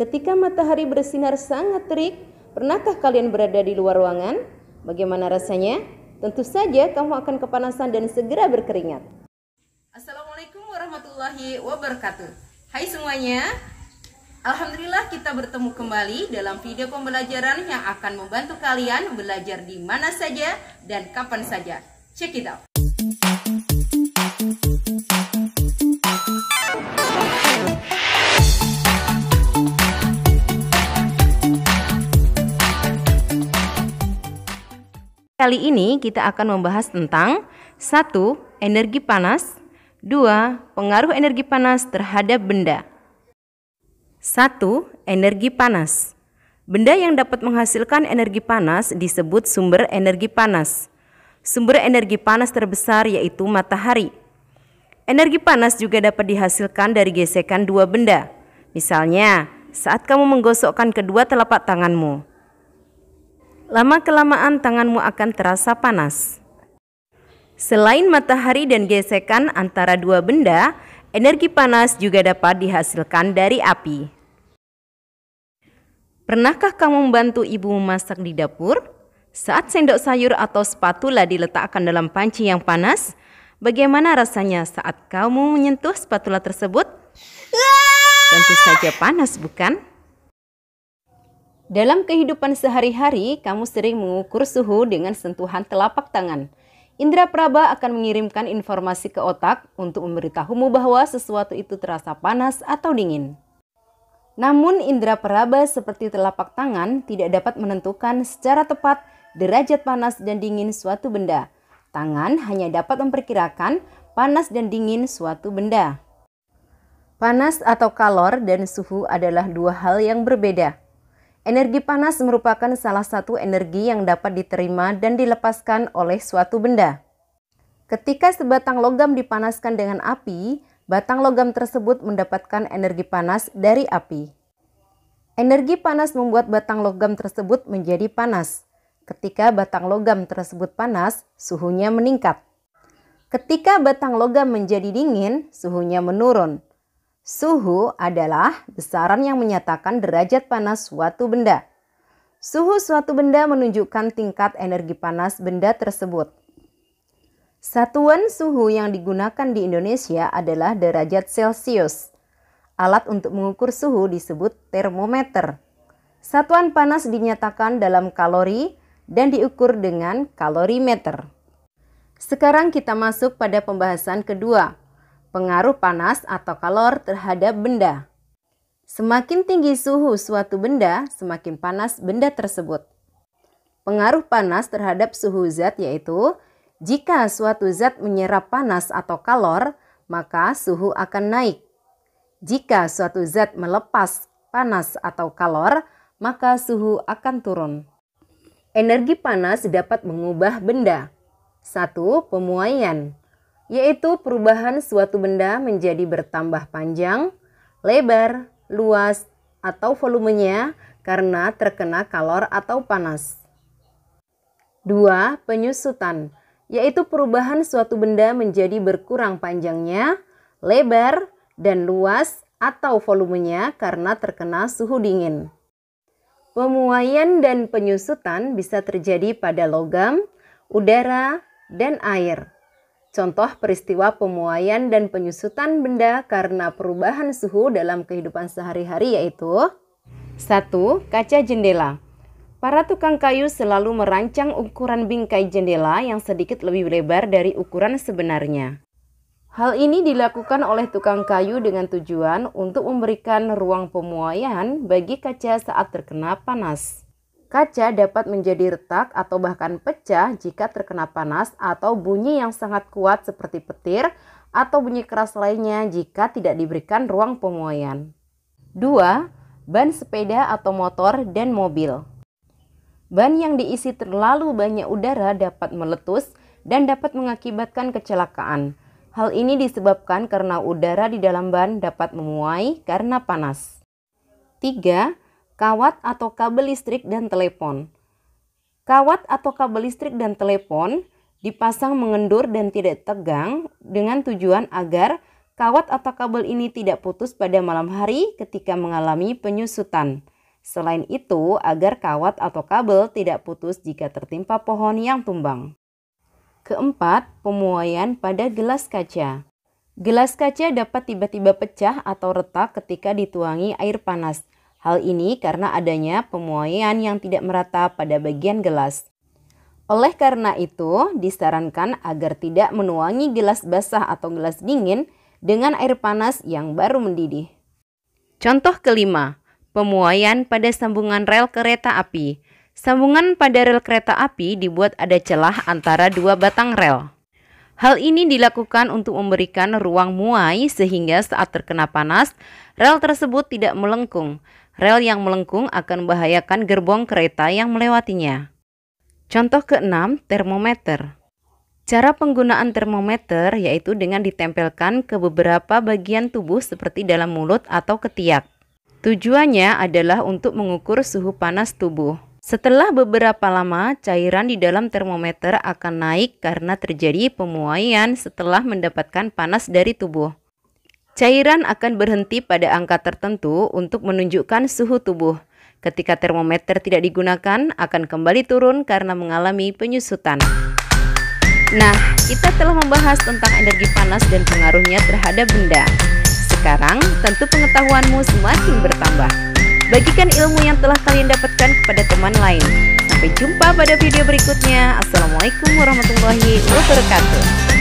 Ketika matahari bersinar sangat terik, pernahkah kalian berada di luar ruangan? Bagaimana rasanya? Tentu saja kamu akan kepanasan dan segera berkeringat. Assalamualaikum warahmatullahi wabarakatuh. Hai semuanya. Alhamdulillah kita bertemu kembali dalam video pembelajaran yang akan membantu kalian belajar di mana saja dan kapan saja. Check it out. Kali ini kita akan membahas tentang 1. Energi panas, 2. Pengaruh energi panas terhadap benda. 1. Energi panas. Benda yang dapat menghasilkan energi panas disebut sumber energi panas. Sumber energi panas terbesar yaitu matahari. Energi panas juga dapat dihasilkan dari gesekan dua benda. Misalnya, saat kamu menggosokkan kedua telapak tanganmu. Lama-kelamaan tanganmu akan terasa panas. Selain matahari dan gesekan antara dua benda, energi panas juga dapat dihasilkan dari api. Pernahkah kamu membantu ibu memasak di dapur? Saat sendok sayur atau spatula diletakkan dalam panci yang panas, bagaimana rasanya saat kamu menyentuh spatula tersebut? Tentu saja panas, bukan? Dalam kehidupan sehari-hari, kamu sering mengukur suhu dengan sentuhan telapak tangan. Indra Praba akan mengirimkan informasi ke otak untuk memberitahumu bahwa sesuatu itu terasa panas atau dingin. Namun indra peraba seperti telapak tangan tidak dapat menentukan secara tepat derajat panas dan dingin suatu benda. Tangan hanya dapat memperkirakan panas dan dingin suatu benda. Panas atau kalor dan suhu adalah dua hal yang berbeda. Energi panas merupakan salah satu energi yang dapat diterima dan dilepaskan oleh suatu benda. Ketika sebatang logam dipanaskan dengan api, batang logam tersebut mendapatkan energi panas dari api. Energi panas membuat batang logam tersebut menjadi panas. Ketika batang logam tersebut panas, suhunya meningkat. Ketika batang logam menjadi dingin, suhunya menurun. Suhu adalah besaran yang menyatakan derajat panas suatu benda. Suhu suatu benda menunjukkan tingkat energi panas benda tersebut. Satuan suhu yang digunakan di Indonesia adalah derajat Celcius. Alat untuk mengukur suhu disebut termometer. Satuan panas dinyatakan dalam kalori dan diukur dengan kalorimeter. Sekarang kita masuk pada pembahasan kedua. Pengaruh panas atau kalor terhadap benda. Semakin tinggi suhu suatu benda, semakin panas benda tersebut. Pengaruh panas terhadap suhu zat yaitu, jika suatu zat menyerap panas atau kalor, maka suhu akan naik. Jika suatu zat melepas panas atau kalor, maka suhu akan turun. Energi panas dapat mengubah benda. 1. Pemuaian, yaitu perubahan suatu benda menjadi bertambah panjang, lebar, luas, atau volumenya karena terkena kalor atau panas. 2. Penyusutan, yaitu perubahan suatu benda menjadi berkurang panjangnya, lebar, dan luas atau volumenya karena terkena suhu dingin. Pemuaian dan penyusutan bisa terjadi pada logam, udara, dan air. Contoh peristiwa pemuaian dan penyusutan benda karena perubahan suhu dalam kehidupan sehari-hari yaitu 1. Kaca jendela. Para tukang kayu selalu merancang ukuran bingkai jendela yang sedikit lebih lebar dari ukuran sebenarnya. Hal ini dilakukan oleh tukang kayu dengan tujuan untuk memberikan ruang pemuaian bagi kaca saat terkena panas. Kaca dapat menjadi retak atau bahkan pecah jika terkena panas atau bunyi yang sangat kuat seperti petir atau bunyi keras lainnya jika tidak diberikan ruang pemuaian. 2. Ban sepeda atau motor dan mobil. Ban yang diisi terlalu banyak udara dapat meletus dan dapat mengakibatkan kecelakaan. Hal ini disebabkan karena udara di dalam ban dapat memuai karena panas. 3. Kawat atau kabel listrik dan telepon. Kawat atau kabel listrik dan telepon dipasang mengendur dan tidak tegang dengan tujuan agar Kawat atau kabel ini tidak putus pada malam hari ketika mengalami penyusutan. Selain itu, agar kawat atau kabel tidak putus jika tertimpa pohon yang tumbang. Keempat, pemuaian pada gelas kaca. Gelas kaca dapat tiba-tiba pecah atau retak ketika dituangi air panas. Hal ini karena adanya pemuaian yang tidak merata pada bagian gelas. Oleh karena itu, disarankan agar tidak menuangi gelas basah atau gelas dingin dengan air panas yang baru mendidih. Contoh kelima, pemuaian pada sambungan rel kereta api. Sambungan pada rel kereta api dibuat ada celah antara dua batang rel. Hal ini dilakukan untuk memberikan ruang muai sehingga saat terkena panas, rel tersebut tidak melengkung. Rel yang melengkung akan membahayakan gerbong kereta yang melewatinya. Contoh keenam, termometer. Cara penggunaan termometer yaitu dengan ditempelkan ke beberapa bagian tubuh seperti dalam mulut atau ketiak. Tujuannya adalah untuk mengukur suhu panas tubuh. Setelah beberapa lama, cairan di dalam termometer akan naik karena terjadi pemuaian setelah mendapatkan panas dari tubuh. Cairan akan berhenti pada angka tertentu untuk menunjukkan suhu tubuh. Ketika termometer tidak digunakan, akan kembali turun karena mengalami penyusutan. Nah, kita telah membahas tentang energi panas dan pengaruhnya terhadap benda. Sekarang, tentu pengetahuanmu semakin bertambah. Bagikan ilmu yang telah kalian dapatkan kepada teman lain. Sampai jumpa pada video berikutnya. Assalamualaikum warahmatullahi wabarakatuh.